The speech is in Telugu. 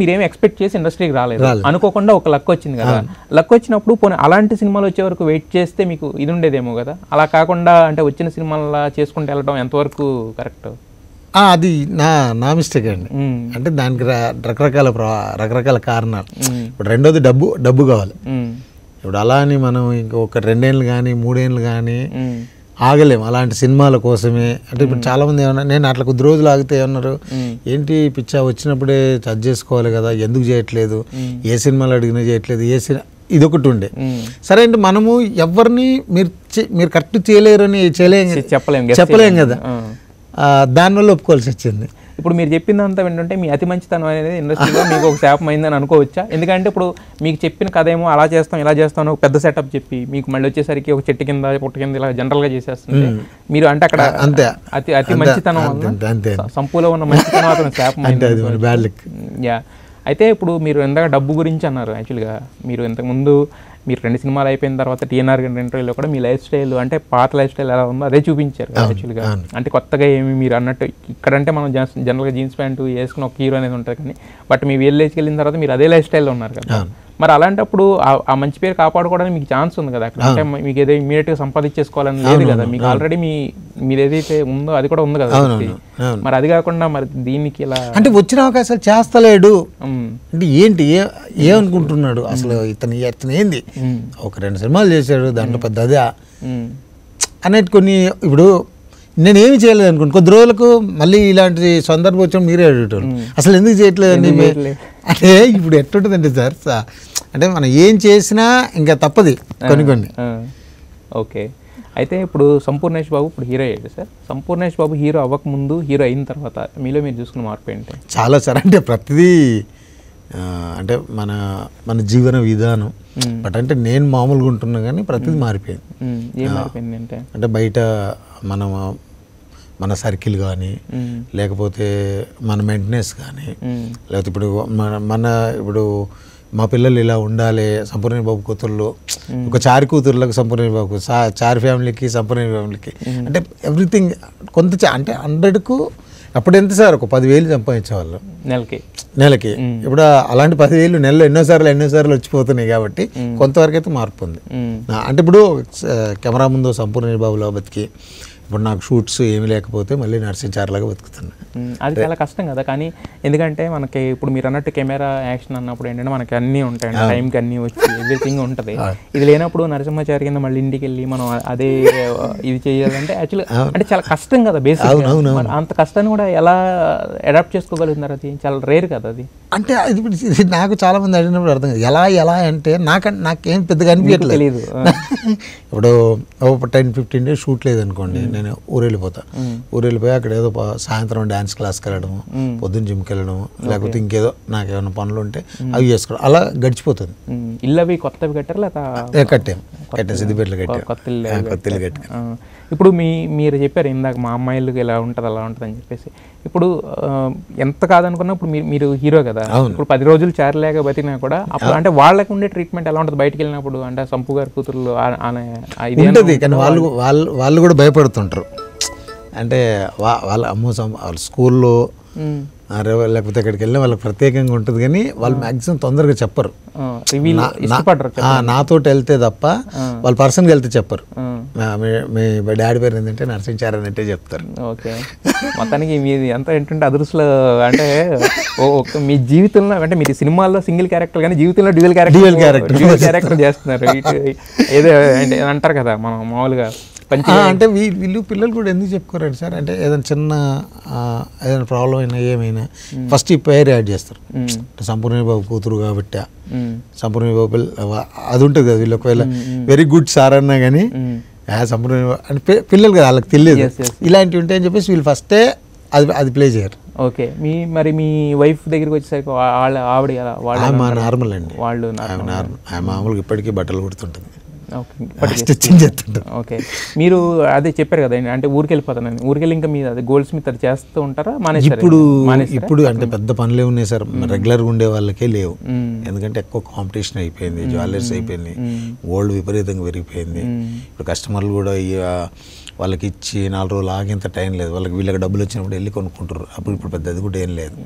మీరేమి ఎక్స్పెక్ట్ చేసి ఇండస్ట్రీకి రాలేదు, అనుకోకుండా ఒక లక్ వచ్చింది కదా. లక్ వచ్చినప్పుడు పోనీ అలాంటి సినిమాలు వచ్చే వరకు వెయిట్ చేస్తే మీకు ఇది ఉండేదేమో కదా. అలా కాకుండా అంటే వచ్చిన సినిమాలా చేసుకుంటూ వెళ్ళడం ఎంతవరకు కరెక్ట్? అది నా మిస్టేక్ అండి. అంటే దానికి రకరకాల కారణాలు. ఇప్పుడు రెండోది డబ్బు కావాలి. ఇప్పుడు అలా అని మనం ఇంకొక 2 ఏళ్ళు కానీ 3 ఏళ్ళు కానీ ఆగలేము అలాంటి సినిమాల కోసమే. అంటే ఇప్పుడు చాలామంది ఏమన్నా నేను అట్లా కొద్ది రోజులు ఆగితే ఏమన్నారు, ఏంటి పిచ్చా వచ్చినప్పుడే చర్చ చేసుకోవాలి కదా, ఎందుకు చేయట్లేదు, ఏ సినిమాలు అడిగినా చేయట్లేదు, ఇదొకటి ఉండే. సరే అంటే మనము ఎవరిని మీరు కరెక్ట్ చేయలేరు అని చెప్పలేం కదా, దానివల్ల ఒప్పుకోవాల్సి వచ్చింది. ఇప్పుడు మీరు చెప్పిందంతా ఏంటంటే మీ అతి మంచితనం అనేది ఇండస్ట్రీలో మీకు ఒక శాపం అయిందని అనుకోవచ్చా? ఎందుకంటే ఇప్పుడు మీకు చెప్పిన కథ ఏమో అలా చేస్తాం ఇలా చేస్తాం ఒక పెద్ద సెటప్ చెప్పి మీకు మళ్ళీ వచ్చేసరికి ఒక చెట్టు కింద పుట్ట కింద ఇలా జనరల్గా చేసేస్తుంది మీరు. అంటే అక్కడ అంతే అతి మంచితనం సంపూలో ఉన్న మంచితనం అతను శాపం అయింది. యా. అయితే ఇప్పుడు మీరు ఇందాక డబ్బు గురించి అన్నారు. యాక్చువల్గా మీరు ఇంతకుముందు మీరు 2 సినిమాలు అయిపోయిన తర్వాత టీఎన్ఆర్ ఇంటర్వ్యూలో కూడా మీ లైఫ్ స్టైల్ అంటే పాత లైఫ్ స్టైల్ ఎలా ఉందో అదే చూపించారు యాక్చువల్గా. అంటే కొత్తగా ఏమి మీరు అన్నట్టు ఇక్కడంటే మనం జనరల్గా జీన్స్ ప్యాంటు వేసుకుని ఒక హీరో అనేది ఉంటుంది, కానీ బట్ మీ విలేజ్కి వెళ్ళిన తర్వాత మీరు అదే లైఫ్ స్టైల్లో ఉన్నారు కదా. మరి అలాంటప్పుడు ఆ మంచి పేరు కాపాడుకోవడానికి మీకు ఛాన్స్ ఉంది కదా అక్కడ. అంటే మీకు ఏదో ఇమీడియట్గా సంపాదించేసుకోవాలని లేదు కదా, మీకు ఆల్రెడీ మీరు ఏదైతే ఉందో అది కూడా ఉంది కదా. మరి అది కాకుండా మరి దీనికి ఇలా అంటే వచ్చిన అవకాశాలు చేస్తలేడు అంటే ఏంటి, ఏమనుకుంటున్నాడు అసలు ఇతను ఏంది, ఒక 2 సినిమాలు చేశాడు దాంట్లో పెద్ద అదే అనేది కొన్ని. ఇప్పుడు నేనేమి చేయలేదు అనుకోండి, కొద్ది రోజులకు మళ్ళీ ఇలాంటి సందర్భం వచ్చినప్పుడు మీరే అడిగేటోళ్ళు అసలు ఎందుకు చేయట్లేదండి అంటే. ఇప్పుడు ఎట్లుంటుందండి సార్, అంటే మనం ఏం చేసినా ఇంకా తప్పది కొన్ని. ఓకే. అయితే ఇప్పుడు సంపూర్ణేష్ బాబు ఇప్పుడు హీరో అయ్యాడు sir. Sampoornesh Babu hero అవ్వకముందు hero అయిన తర్వాత మీలో మీరు చూసుకున్న మార్పు ఏంటి? చాలా సార్, అంటే ప్రతిదీ అంటే మన జీవన విధానం. బట్ అంటే నేను మామూలుగా ఉంటున్నా కానీ ప్రతిదీ మారిపోయింది. అంటే బయట మన సర్కిల్ కానీ లేకపోతే మన మెయింటెనెన్స్ కానీ లేకపోతే ఇప్పుడు ఇప్పుడు మా పిల్లలు ఇలా ఉండాలి, సంపూర్ణ బాబు కూతుర్లు ఒక చారి కూతుర్లకు సంపూర్ణ బాబు, చారి ఫ్యామిలీకి సంపూర్ణ ఫ్యామిలీకి అంటే ఎవ్రీథింగ్ కొంత అంటే 100కు అప్పుడు ఎంత సార్ ఒక 10,000 సంపాదించేవాళ్ళు నెలకి. ఇప్పుడు అలాంటి 10,000 నెలలో ఎన్నోసార్లు వచ్చిపోతున్నాయి కాబట్టి కొంతవరకు అయితే మార్పు ఉంది. అంటే ఇప్పుడు కెమెరా ముందు సంపూర్ణ బాబులో బతికి ఇప్పుడు నాకు షూట్స్ ఏమి లేకపోతే మళ్ళీ నర్సించారులాగా బతుకుతున్నా. అది చాలా కష్టం కదా. కానీ ఎందుకంటే మనకి ఇప్పుడు మీరు అన్నట్టు కెమెరా యాక్షన్ అన్నప్పుడు ఏంటంటే మనకి అన్నీ ఉంటాయండి, టైంకి అన్నీ వచ్చి ఎవ్రీథింగ్ ఉంటుంది. ఇది లేనప్పుడు నరసింహాచారి కింద మళ్ళీ ఇంటికి వెళ్ళి మనం అదే ఇది చేయాలంటే యాక్చువల్లీ అంటే చాలా కష్టం కదా. బేసిక్ అంత కష్టాన్ని కూడా ఎలా అడాప్ట్ చేసుకోగలుగుతున్నారు, అది చాలా రేర్ కదా అది. అంటే ఇది నాకు చాలా మంది అడిగినప్పుడు అర్థం కాదు ఎలా అంటే నాకేం పెద్దగా అనిపించట్లేదు. ఇప్పుడు 10-15 డేస్ షూట్ లేదనుకోండి, నేను ఊరు వెళ్ళిపోయి అక్కడ ఏదో సాయంత్రం డ్యాన్స్ క్లాస్కి వెళ్ళడము, పొద్దున్న జిమ్కి వెళ్ళడము, లేకపోతే ఇంకేదో నాకు ఏమైనా పనులు ఉంటే అవి చేసుకోవడం, అలా గడిచిపోతుంది. ఇల్లు అవి కొత్తవి కట్టారు లేదా? కట్టాం సిద్దిపేటలో కొత్త ఇల్లు కట్టాం. ఇప్పుడు మీరు చెప్పారు ఇందాక మా అమ్మాయిలకి ఇలా ఉంటుంది అలా ఉంటుంది అని చెప్పేసి. ఇప్పుడు ఎంత కాదనుకున్నా ఇప్పుడు మీరు హీరో కదా, ఇప్పుడు 10 రోజులు చారలేక బతికినా కూడా అప్పుడు అంటే వాళ్ళకి ఉండే ట్రీట్మెంట్ ఎలా ఉంటుంది బయటకు వెళ్ళినప్పుడు? అంటే సంపు గారి కూతుర్లు ఉంటుంది కానీ వాళ్ళు కూడా భయపడుతుంటారు. అంటే వాళ్ళ స్కూల్లో లేకపోతే ఎక్కడికి వెళ్ళినా వాళ్ళకి ప్రత్యేకంగా ఉంటుంది కానీ వాళ్ళు మ్యాక్సిమం తొందరగా చెప్పరు. నాతో వెళ్తే తప్ప వాళ్ళు పర్సన్గా వెళ్తే చెప్పరు. మీ డాడీ పేరు ఏంటంటే నరసించారనంటే చెప్తారు. ఓకే. మొత్తానికి మీది ఎంత ఏంటంటే అదృష్టంలో అంటే మీ జీవితంలో అంటే మీరు సినిమాల్లో సింగిల్ క్యారెక్టర్ కానీ జీవితంలో డ్యూయల్ క్యారెక్టర్ చేస్తున్నారు. ఏదో అంటే అంటారు కదా మనం మామూలుగా అంటే వీళ్ళు పిల్లలు కూడా ఎందుకు చెప్పుకోరండి సార్, అంటే ఏదైనా ప్రాబ్లం అయినా ఏమైనా ఫస్ట్ ఈ పేరు యాడ్ చేస్తారు. సంపూర్ణ బాబు కూతురు కాబట్టి సంపూర్ణ బాబు అది ఉంటుంది కదా. వీళ్ళు ఒకవేళ వెరీ గుడ్ సార్ అన్నా కానీ సంపూర్ణ అంటే పిల్లలు కదా వాళ్ళకి తెలియదు ఇలాంటివి ఉంటాయని చెప్పేసి వీళ్ళు ఫస్టే అది ప్లే చేయరు. ఓకే. మరి మీ వైఫ్ దగ్గరికి వచ్చేసరికి ఆవిడ నార్మల్ అండి, వాళ్ళు మామూలుగా ఇప్పటికీ బట్టలు కుడుతుంటుంది. ఓకే. మీరు అదే చెప్పారు కదా అంటే ఊరికి వెళ్ళిపోతానని, ఊరికెళ్ళి ఇంకా మీరు అదే గోల్డ్ స్మిత్ అది చేస్తూ ఉంటారా? ఇప్పుడు అంటే పెద్ద పనులే ఉన్నాయి సార్, రెగ్యులర్గా ఉండే వాళ్ళకే లేవు. ఎందుకంటే ఎక్కువ కాంపిటీషన్ అయిపోయింది, జ్యువెలర్స్ అయిపోయింది, గోల్డ్ విపరీతంగా పెరిగిపోయింది. ఇప్పుడు కస్టమర్లు కూడా వాళ్ళకి ఇచ్చి 4 రోజులు ఆగేంత టైం లేదు. వీళ్ళకి డబ్బులు వచ్చినప్పుడు వెళ్ళి కొనుక్కుంటారు. ఇప్పుడు పెద్ద అది కూడా ఏం లేదు.